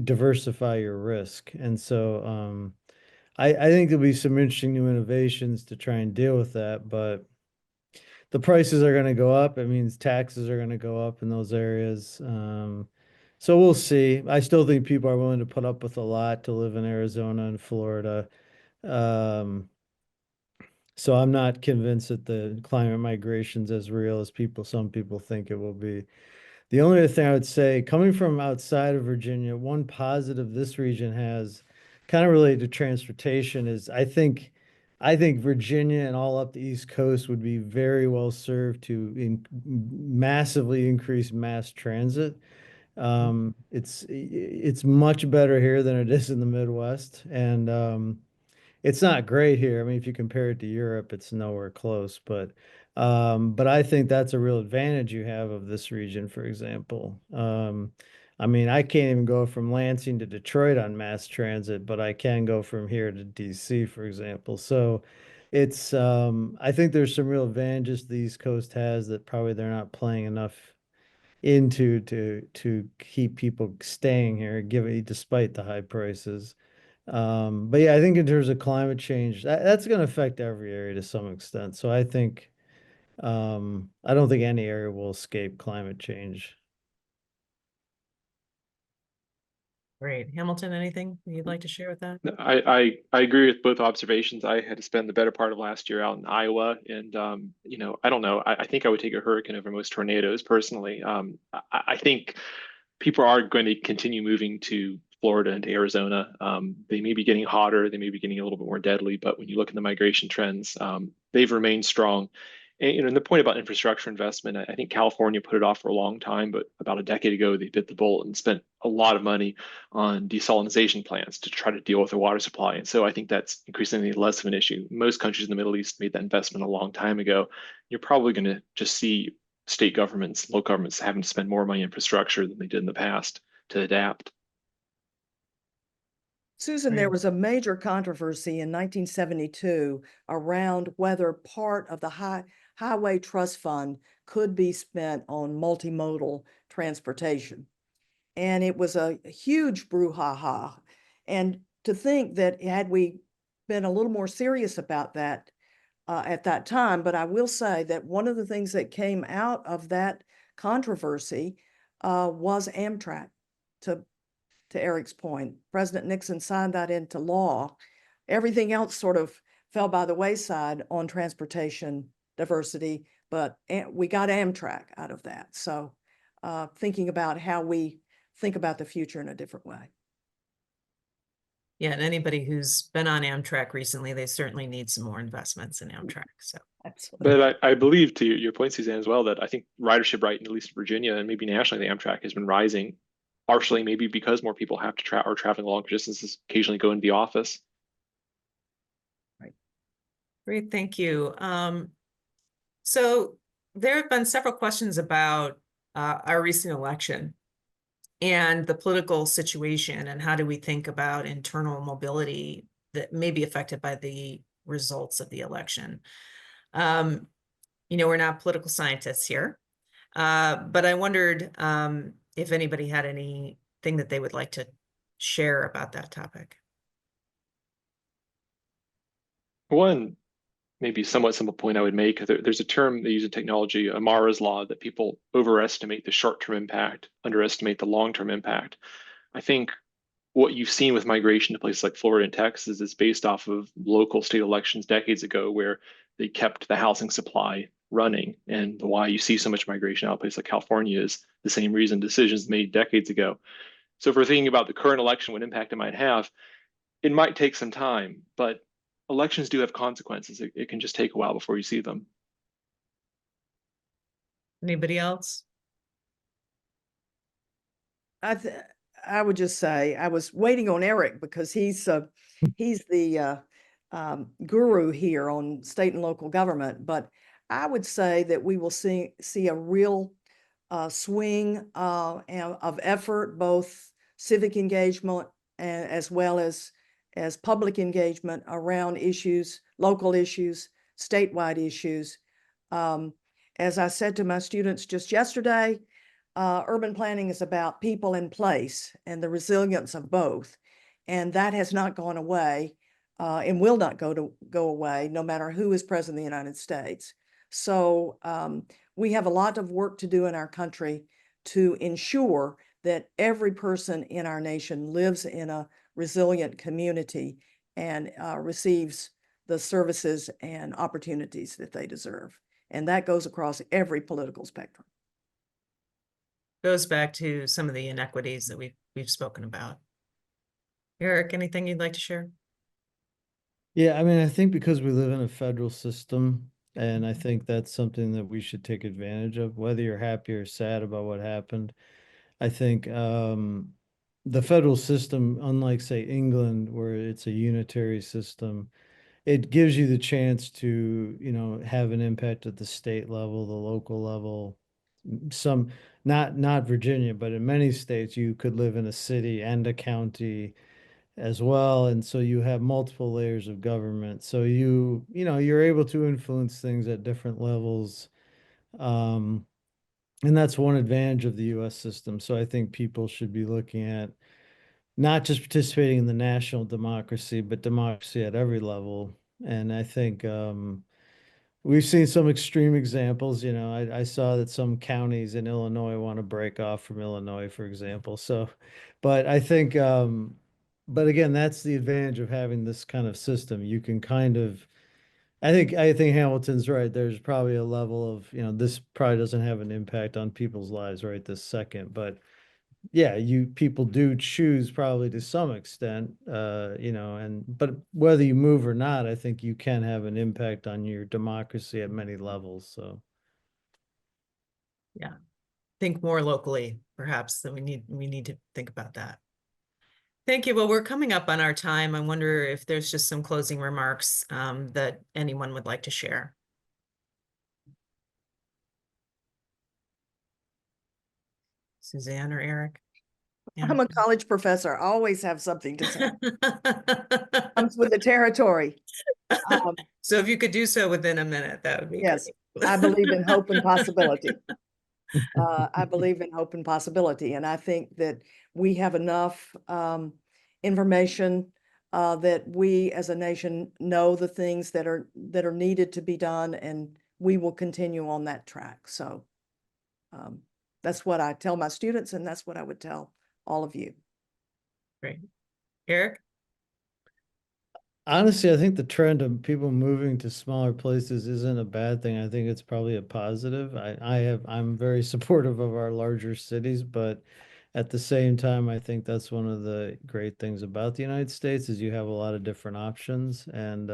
diversify your risk. And so I think there'll be some interesting new innovations to try and deal with that. But the prices are going to go up. It means taxes are going to go up in those areas. So we'll see. I still think people are willing to put up with a lot to live in Arizona and Florida. So I'm not convinced that the climate migration's as real as some people think it will be. The only other thing I would say, coming from outside of Virginia, one positive this region has, kind of related to transportation, is I think Virginia and all up the East Coast would be very well served to massively increase mass transit. It's much better here than it is in the Midwest, and it's not great here. I mean, if you compare it to Europe, it's nowhere close, but I think that's a real advantage you have of this region, for example. I mean, I can't even go from Lansing to Detroit on mass transit, but I can go from here to DC, for example. So I think there's some real advantages the East Coast has that probably they're not playing enough into to keep people staying here, despite the high prices. But yeah, I think in terms of climate change, that's going to affect every area to some extent. So I don't think any area will escape climate change. Great. Hamilton, anything you'd like to share with that? I agree with both observations. I had to spend the better part of last year out in Iowa, and I don't know. I think I would take a hurricane over most tornadoes personally. I think people are going to continue moving to Florida and to Arizona. They may be getting hotter, they may be getting a little bit more deadly, but when you look at the migration trends, they've remained strong. And the point about infrastructure investment, I think California put it off for a long time, but about a decade ago, they bit the bullet and spent a lot of money on desalination plants to try to deal with the water supply. And so I think that's increasingly less of an issue. Most countries in the Middle East made that investment a long time ago. You're probably going to just see state governments, local governments having to spend more money on infrastructure than they did in the past to adapt. Susan, there Right. was a major controversy in 1972 around whether part of the Highway Trust Fund could be spent on multimodal transportation. And it was a huge brouhaha. And to think that had we been a little more serious about that at that time, but I will say that one of the things that came out of that controversy was Amtrak. To Eric's point, President Nixon signed that into law. Everything else sort of fell by the wayside on transportation diversity, but we got Amtrak out of that. So thinking about how we think about the future in a different way. Yeah, and anybody who's been on Amtrak recently, they certainly need some more investments in Amtrak. So Absolutely. But I believe to your point, Suzanne, as well, that I think ridership right in at least Virginia and maybe nationally, the Amtrak has been rising, partially maybe because more people have to are traveling longer distances, occasionally go into the office. great, thank you. So there have been several questions about our recent election and the political situation, and how do we think about internal mobility that may be affected by the results of the election. We're not political scientists here, but I wondered if anybody had anything that they would like to share about that topic. One maybe somewhat simple point I would make, there's a term they use in technology, Amara's law, that people overestimate the short-term impact, underestimate the long-term impact. I think what you've seen with migration to places like Florida and Texas is based off of local state elections decades ago, where they kept the housing supply running. And why you see so much migration out of places like California is the same reason, decisions made decades ago. So if we're thinking about the current election, what impact it might have, it might take some time, but elections do have consequences. It can just take a while before you see them. Anybody else? I would just say I was waiting on Eric because he's the guru here on state and local government. But I would say that we will see a real swing of effort, both civic engagement as well as public engagement around issues, local issues, statewide issues. As I said to my students just yesterday, urban planning is about people and place and the resilience of both. And that has not gone away and will not go away no matter who is president of the United States. So we have a lot of work to do in our country to ensure that every person in our nation lives in a resilient community and receives the services and opportunities that they deserve. And that goes across every political spectrum. Goes back to some of the inequities that we've spoken about. Eric, anything you'd like to share? Yeah, I mean, I think because we live in a federal system, and I think that's something that we should take advantage of, whether you're happy or sad about what happened. I think the federal system, unlike, say, England, where it's a unitary system, it gives you the chance to, have an impact at the state level, the local level. Some, not Virginia, but in many states, you could live in a city and a county as well, and so you have multiple layers of government. So you're able to influence things at different levels. Um, and that's one advantage of the US system. So I think people should be looking at not just participating in the national democracy, but democracy at every level. And I think we've seen some extreme examples. I saw that some counties in Illinois want to break off from Illinois, for example. So, but I think, but again, that's the advantage of having this kind of system. You can kind of, I think Hamilton's right. There's probably a level of, this probably doesn't have an impact on people's lives right this second, but yeah, people do choose probably to some extent, but whether you move or not, I think you can have an impact on your democracy at many levels. So Yeah. Think more locally, perhaps, that we need to think about that. Thank you. Well, we're coming up on our time. I wonder if there's just some closing remarks that anyone would like to share. Suzanne or Eric? Yeah. I'm a college professor. I always have something to say. Comes with the territory. So if you could do so within a minute, that would be Yes, great. I believe in hope and possibility. I believe in hope and possibility, and I think that we have enough information that we as a nation know the things that are needed to be done, and we will continue on that track. So that's what I tell my students, and that's what I would tell all of you. Great. Eric? honestly, I think the trend of people moving to smaller places isn't a bad thing. I think it's probably a positive. I'm very supportive of our larger cities, but at the same time, I think that's one of the great things about the United States is you have a lot of different options. And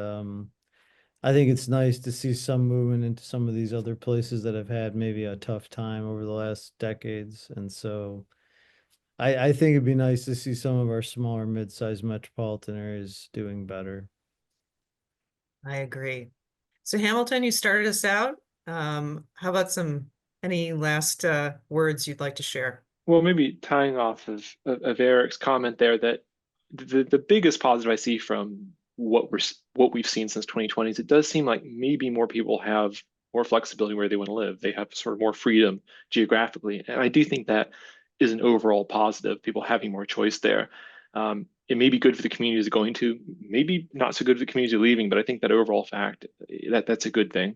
I think it's nice to see some movement into some of these other places that have had maybe a tough time over the last decades. And so I think it'd be nice to see some of our smaller mid-sized metropolitan areas doing better. I agree. So Hamilton, you started us out. How about any last words you'd like to share? Well, maybe tying off of Eric's comment there, that the biggest positive I see from what we've seen since 2020 is it does seem like maybe more people have more flexibility where they want to live. They have sort of more freedom geographically, and I do think that is an overall positive. People having more choice there. It may be good for the communities going to, maybe not so good for the communities leaving, but I think that overall fact that's a good thing.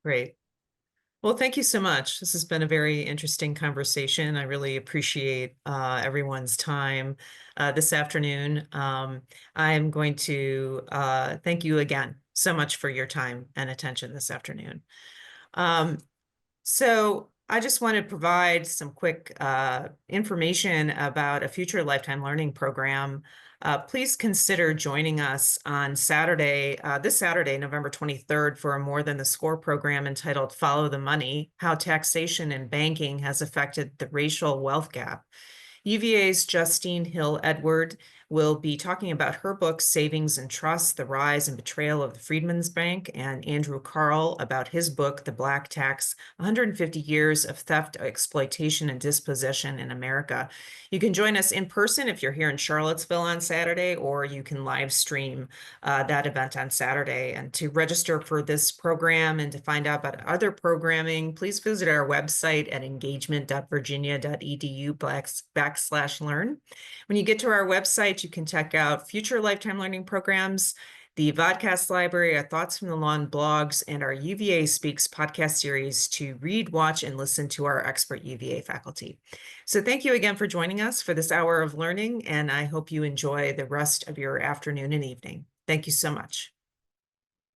Great. Well, thank you so much. This has been a very interesting conversation. I really appreciate everyone's time this afternoon. I'm going to thank you again so much for your time and attention this afternoon. So I just want to provide some quick information about a future lifetime learning program. Please consider joining us on Saturday, this Saturday, November 23rd, for a More Than the Score program entitled Follow the Money: How Taxation and Banking Has Affected the Racial Wealth Gap. UVA's Justine Hill Edward will be talking about her book, Savings and Trust: The Rise and Betrayal of the Freedmen's Bank, and Andrew Carl about his book, The Black Tax: 150 Years of Theft, Exploitation, and Dispossession in America. You can join us in person if you're here in Charlottesville on Saturday, or you can live stream that event on Saturday. And to register for this program and to find out about other programming, please visit our website at engagement.virginia.edu/learn. When you get to our website, you can check out future lifetime learning programs. the Vodcast Library, our Thoughts from the Lawn blogs, and our UVA Speaks podcast series to read, watch, and listen to our expert UVA faculty. So thank you again for joining us for this hour of learning, and I hope you enjoy the rest of your afternoon and evening. Thank you so much.